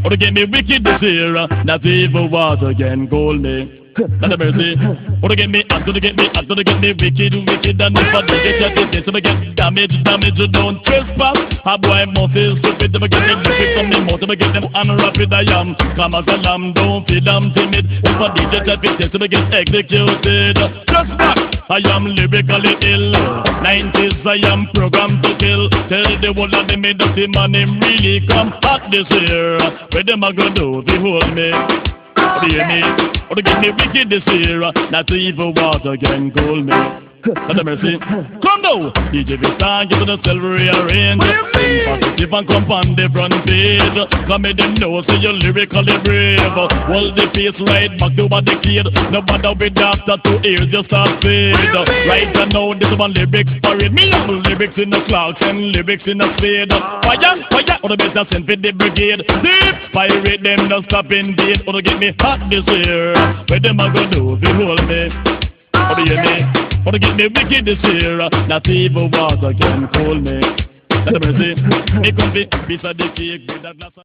Or to get me wicked this year, not evil water can cool me. Not a mercy. Or to get me, I'm gonna get me, I'm gonna get me wicked, wicked, and if I don't get that, so I get damage, you don't trespass. A boy mouth is stupid, to get them lyrics from me mouth, to get them unrapid I am. Come as a lamb, don't feel I'm timid. If I DJ that fit, so I get executed. Just back, I am lyrically ill. 90s, I am programmed to kill. Tell the world that they made the team and him really come hot this year. Where them a go do, they hold me. Or to hear me, or to get me wicked this year. Not evil water can cool me. Not a mercy. Come now, DJ Vista, give it a silver rearrange. Positive and come on the front page. Come make them know, say you're lyrically brave. Hold the face right back to what the kid. No matter with after 2 years, just start fade. Right now, this one lyrics parade. Me have lyrics in the clouds and lyrics in the spade. Fire, fire, or the better send for the brigade. Deep pirate them, no stop indeed. Or to get me hot this year. Where them a go do, they hold me. Or to hear me, or to get me wicked this year. Not evil water can cool me. That's a mercy. Me come be piece of the cake with that glass of